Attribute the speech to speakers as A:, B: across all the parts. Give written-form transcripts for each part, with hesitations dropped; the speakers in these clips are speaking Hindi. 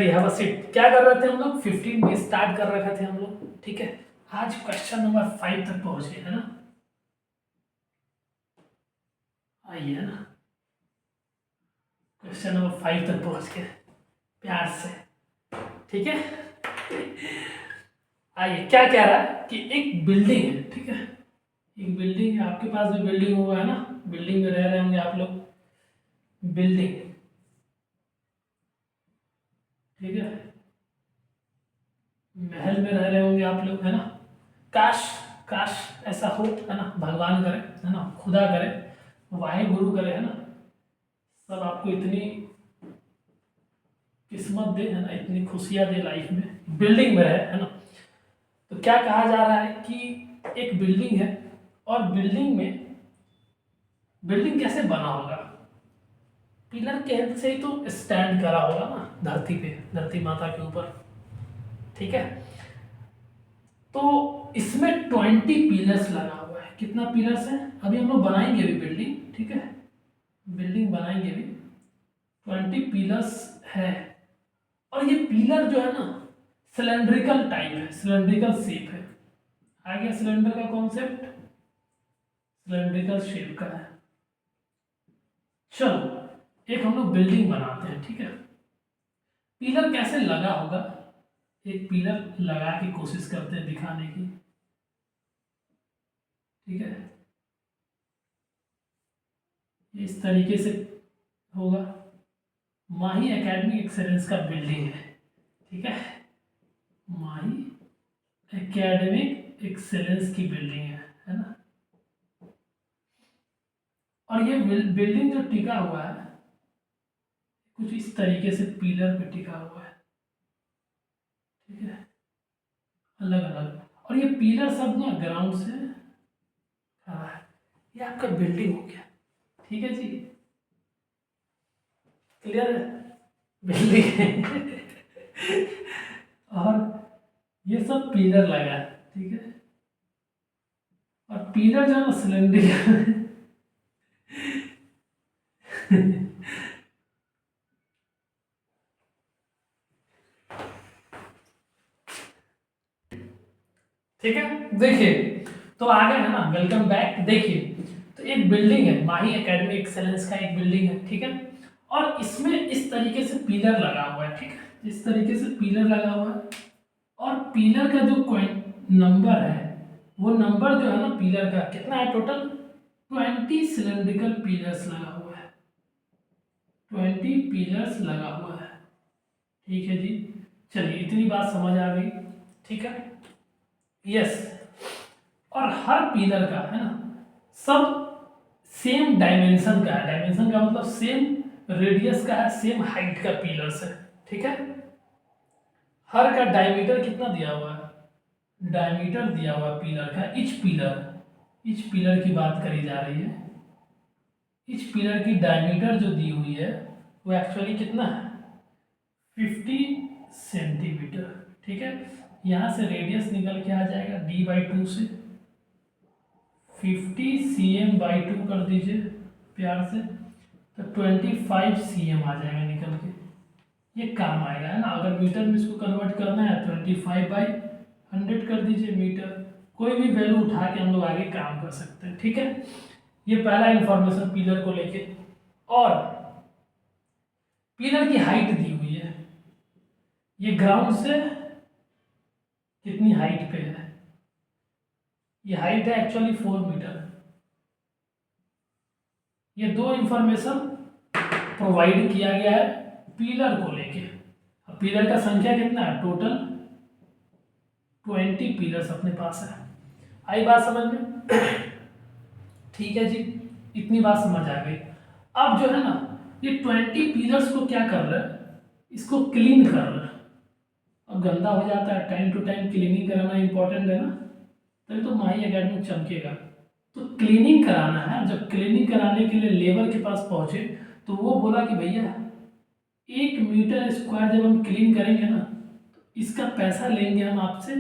A: Ready, have a seat. क्या कर रहे थे हम लोग? 15 में स्टार्ट कर रखे थे हम लोग, ठीक है। आज क्वेश्चन नंबर 5 तक पहुंच गए, है ना? आइए, है ना, क्वेश्चन नंबर 5 तक पहुंच गए प्यार से, ठीक है। आइए, क्या कह रहा है कि एक बिल्डिंग है, ठीक है। एक बिल्डिंग है, आपके पास भी बिल्डिंग हुआ है ना, बिल्डिंग में रह रहे होंगे आप लोग। बिल्डिंग, ठीक है, महल में रह रहे होंगे आप लोग, है ना। काश, काश ऐसा हो, है ना, भगवान करे, है ना, खुदा करे, वाहे गुरु करे, है ना, सब आपको इतनी किस्मत दे, है ना, इतनी खुशियां दे लाइफ में, बिल्डिंग में रहे, है ना। तो क्या कहा जा रहा है कि एक बिल्डिंग है, और बिल्डिंग में, बिल्डिंग कैसे बना होगा? पिलर के हेल्प से ही तो स्टैंड करा होगा ना धरती पे, धरती माता के ऊपर, ठीक है। तो इसमें 20 पिलर्स लगा हुआ है। कितना पिलर्स है? अभी हम लोग बनाएंगे भी बिल्डिंग, ठीक है, बिल्डिंग बनाएंगे भी। 20 पिलर्स है, और ये पिलर जो है ना, सिलेंड्रिकल टाइप है, सिलेंड्रिकल शेप है। आ गया सिलेंडर का कॉन्सेप्ट, सिलेंड्रिकल शेप का है। चलो एक हम लोग बिल्डिंग बनाते हैं, ठीक है। पिलर कैसे लगा होगा, एक पिलर लगा के कोशिश करते हैं दिखाने की, ठीक है। इस तरीके से होगा। माही एकेडमी एक्सेलेंस का बिल्डिंग है, ठीक है। माही एकेडमिक एक्सेलेंस की बिल्डिंग है ना। और ये बिल्डिंग जो टिका हुआ है कुछ इस तरीके से पिलर पे टिका हुआ है, ठीक है, अलग अलग। और ये पिलर सब ना ग्राउंड से खड़ा है। ये आपका बिल्डिंग हो गया, ठीक है जी, क्लियर है, बिल्डिंग है। और ये सब पिलर लगा है, ठीक है। और पिलर जो है ना सिलेंडर ठीक है। देखिए, तो आ गए है ना, वेलकम बैक। देखिए, तो एक बिल्डिंग है, माही एकेडमी एक्सेलेंस का एक बिल्डिंग है, ठीक है। और इसमें इस तरीके से पिलर लगा हुआ है, ठीक है, इस तरीके से पिलर लगा हुआ है। और पिलर का जो नंबर है, वो नंबर जो है ना पिलर का कितना है टोटल? 20 सिलेंड्रिकल पिलर्स लगा हुआ है, 20 पिलर्स लगा हुआ है, ठीक है जी। चलिए, इतनी बात समझ आ गई, ठीक है। यस, और हर पिलर का, है ना, सब सेम डायमेंशन का है। डायमेंशन का मतलब सेम रेडियस का है, सेम हाइट का पिलर्स है, ठीक है। हर का डायमीटर कितना दिया हुआ है? डायमीटर दिया हुआ पिलर का, इच पिलर की बात करी जा रही है। इच पिलर की डायमीटर जो दी हुई है वो एक्चुअली कितना है? 50 सेंटीमीटर, ठीक है। यहाँ से रेडियस निकल के आ जाएगा d/2 से 50 cm/2 कर दीजिए प्यार से, तो 25 cm आ जाएगा निकल के। ये काम आएगा, है ना। अगर मीटर में इसको कन्वर्ट करना है 25/100 कर दीजिए मीटर। कोई भी वैल्यू उठा के हम लोग आगे काम कर सकते हैं, ठीक है। ये पहला इंफॉर्मेशन पिलर को लेके। और पिलर की हाइट दी हुई है, ये ग्राउंड से कितनी हाइट पे है? ये हाइट है एक्चुअली 4 मीटर। ये दो इंफॉर्मेशन प्रोवाइड किया गया है पिलर को लेके। अब पिलर का संख्या कितना है? टोटल 20 पिलर्स अपने पास है। आई बात समझ में? ठीक है जी, इतनी बात समझ आ गई। अब जो है ना, ये 20 पिलर्स को क्या कर रहा है? इसको क्लीन कर रहा है। अब गंदा हो जाता है, टाइम टू टाइम क्लीनिंग कराना इंपॉर्टेंट है ना, तभी तो माही एकेडमी चमकेगा। तो क्लीनिंग कराना है। जब क्लीनिंग कराने के लिए लेबर के पास पहुंचे तो वो बोला कि भैया 1 मीटर स्क्वायर जब हम क्लीन करेंगे ना, तो इसका पैसा लेंगे हम आपसे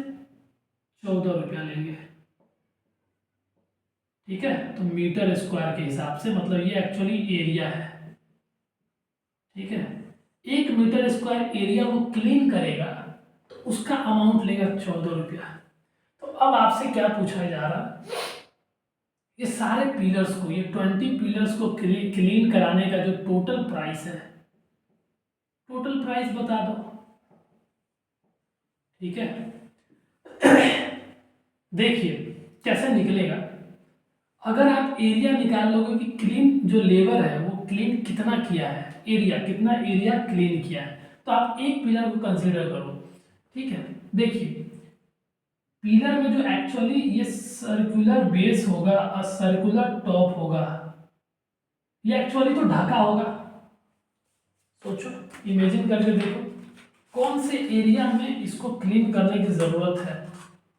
A: 14 रुपया लेंगे, ठीक है। तो मीटर स्क्वायर के हिसाब से, मतलब ये एक्चुअली एरिया है, ठीक है। 1 मीटर स्क्वायर एरिया वो क्लीन करेगा तो उसका अमाउंट लेगा 14 रुपया। तो अब आपसे क्या पूछा जा रहा, ये सारे पिलर्स को, ये 20 पिलर्स को क्लीन कराने का जो टोटल प्राइस है, टोटल प्राइस बता दो। ठीक है, देखिए कैसे निकलेगा। अगर आप एरिया निकाल लोगे कि क्लीन जो लेबर है वो क्लीन कितना किया है, एरिया कितना एरिया क्लीन किया है, तो आप एक पिलर को कंसीडर करो। ठीक है, देखिए पिलर में जो एक्चुअली ये सर्कुलर बेस होगा और सर्कुलर टॉप होगा, ये एक्चुअली तो ढका होगा। सोचो, इमेजिन करके देखो कौन से एरिया में इसको क्लीन करने की ज़रूरत है।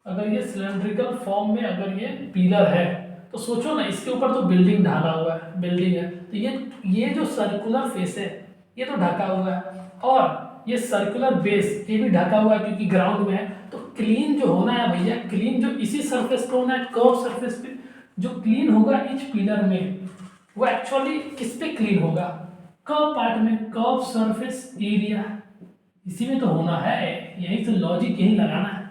A: अगर ये सिलेंड्रिकल फॉर्म में अगर ये पिलर है तो सोचो ना, इसके ऊपर तो बिल्डिंग ढाला हुआ है, बिल्डिंग है, तो ये जो सर्कुलर फेस है ये तो ढका हुआ है, और ये सर्कुलर बेस ये भी ढका हुआ है क्योंकि ग्राउंड में है। तो क्लीन जो होना है भैया, क्लीन जो इसी सरफेस पे होना है, कर्व सरफेस पे जो क्लीन होगा इच पिलर में, वो एक्चुअली किस पे क्लीन होगा, कर्व पार्ट में, कर्व सरफेस एरिया, इसी में तो होना है। यही तो लॉजिक यही लगाना है।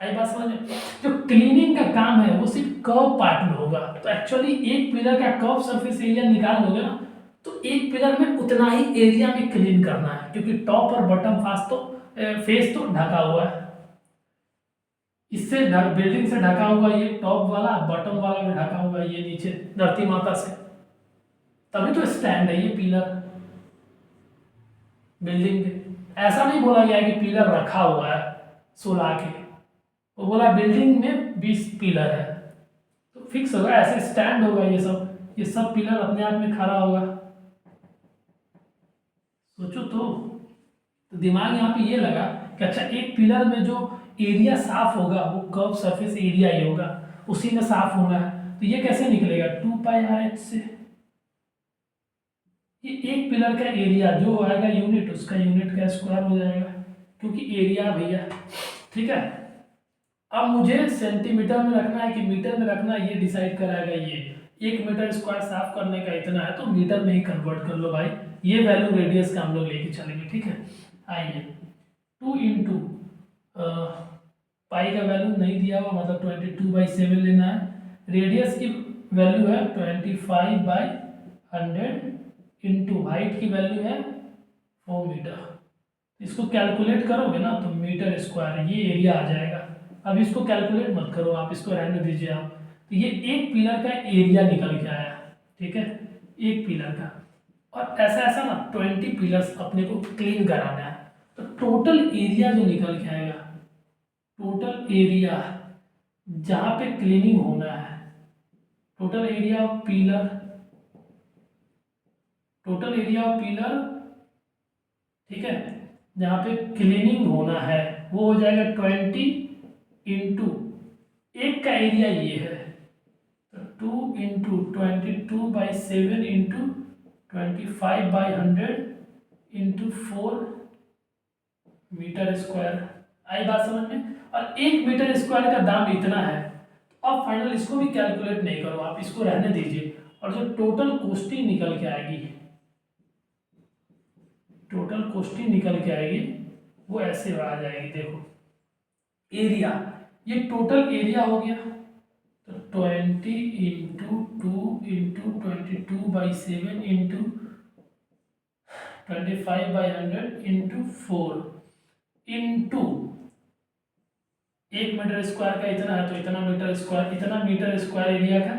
A: आई बात समझ में? जो क्लीनिंग का काम है वो सिर्फ कर्व पार्ट में होगा। तो एक्चुअली एक पिलर का कर्व सरफेस एरिया निकाल लोगे ना, तो एक पिलर में उतना ही एरिया में क्लीन करना है, क्योंकि टॉप और बॉटम फेस तो ढका हुआ है। इससे बिल्डिंग से ढका हुआ ये टॉप वाला, बॉटम वाला भी ढका हुआ है ये नीचे धरती माता से, तभी तो स्टैंड है ये पिलर बिल्डिंग के। ऐसा नहीं बोला गया है कि पिलर रखा हुआ है 16 के, वो बोला बिल्डिंग में 20 पिलर है, तो फिक्स होगा, ऐसे स्टैंड होगा ये सब पिलर अपने आप में खड़ा होगा। सोचो तो दिमाग यहाँ पे ये लगा कि अच्छा एक पिलर में जो एरिया साफ होगा वो कर्व सरफेस एरिया ही होगा, उसी में साफ होना है, तो ये कैसे निकलेगा 2πr से। ये एक पिलर का एरिया जो आएगा यूनिट, उसका यूनिट का स्क्वायर हो जाएगा, क्योंकि एरिया भैया। ठीक है, अब मुझे सेंटीमीटर में रखना है कि मीटर में रखना है, ये डिसाइड कराएगा ये। 1 मीटर स्क्वायर साफ करने का इतना है तो मीटर में ही कन्वर्ट कर लो भाई, ये वैल्यू रेडियस का हम लोग लेके चलेंगे। ठीक है, आइए 2 इंटू पाई का वैल्यू नहीं दिया हुआ, मतलब 22/7 लेना है। रेडियस की वैल्यू है 25/100 इंटू हाइट की वैल्यू है 4 मीटर। इसको कैलकुलेट करोगे ना तो मीटर स्क्वायर ये एरिया आ जाएगा। अब इसको कैलकुलेट मत करो आप, इसको रहने दीजिए आप। तो ये एक पिलर का एरिया निकल के आया। ठीक है, एक पिलर का, और ऐसा ऐसा ना 20 पिलर्स अपने को क्लीन कराना है, तो टोटल एरिया जो निकल के आएगा, टोटल एरिया जहाँ पे क्लीनिंग होना है, total area of pillar, total area of pillar, ठीक है, जहाँ पे क्लीनिंग होना है वो हो जाएगा 20 इंटू एक का एरिया ये है, तो 2 into 22/7 into 25/100 into 4 metre square. आई बात समझ में? और 1 मीटर स्क्वायर का दाम इतना है। तो अब फाइनल इसको भी कैलकुलेट नहीं करो आप, इसको रहने दीजिए, और जो टोटल कॉस्टिंग निकल के आएगी, टोटल कॉस्टिंग निकल के आएगी वो ऐसे आ जाएगी। देखो एरिया, ये टोटल एरिया हो गया, तो 20 into 2 into 22/7 into 25/100 into 4 into 1 metre square का इतना है तो इतना मीटर स्क्वायर, इतना मीटर स्क्वायर एरिया का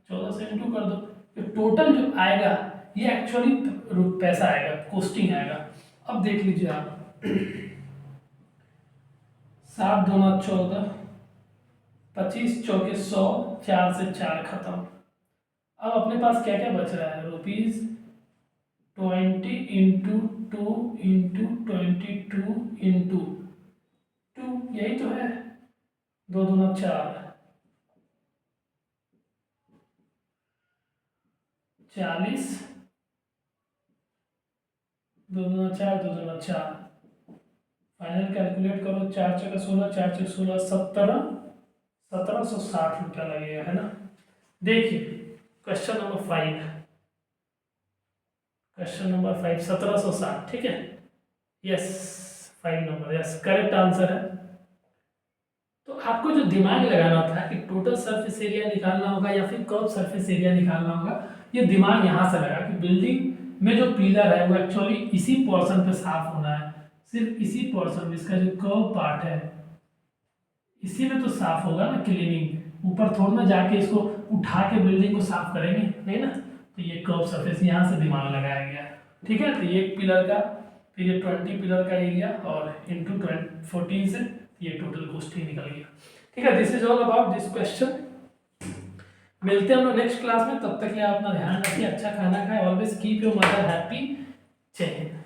A: 14 से इंटू कर दो। तो टोटल जो आएगा ये एक्चुअली पैसा आएगा, कॉस्टिंग आएगा। अब देख लीजिए आप 7 दूना 14, 25 चौके 100, 4 से 4 खत्म। अब अपने पास क्या क्या बच रहा है, ₹20 इंटू 2 इंटू 22 इंटू 2, यही तो है, 2 दूना 4, 40, 2 दूना 4, 2 दूना 4, फाइनल कैलकुलेट करो, 4 चौके 16, 4 चौके 16, 1760 रुपया लगेगा, है ना। देखिए क्वेश्चन नंबर 5, क्वेश्चन नंबर 5 1760, ठीक है, yes 5 number, yes correct answer है। तो आपको जो दिमाग लगाना था कि टोटल सरफेस एरिया निकालना होगा या फिर कर्व सरफेस एरिया निकालना होगा, ये दिमाग यहाँ से लगा कि बिल्डिंग में जो पिलर है वो एक्चुअली इसी पोर्शन पे साफ होना है, सिर्फ इसी पोर्शन में, इसका जो कर्व पार्ट है इसी में तो साफ होगा ना, क्लीनिंग ऊपर थोड़ा ना जाके इसको उठा के बिल्डिंग को साफ करेंगे, नहीं ना। तो ये कर्व सरफेस यहाँ से दिमाग लगाया गया, ठीक है। तो ये एक पिलर का, फिर ये 20 पिलर का एरिया और इंटू 14 से ये टोटल क्वेश्चन निकल गया, ठीक है। This is all about this question. मिलते हैं हम लोग नेक्स्ट क्लास में, तब तक के लिए अपना ध्यान रखिए, अच्छा खाना खाएं, always keep your mother happy. जय हिंद।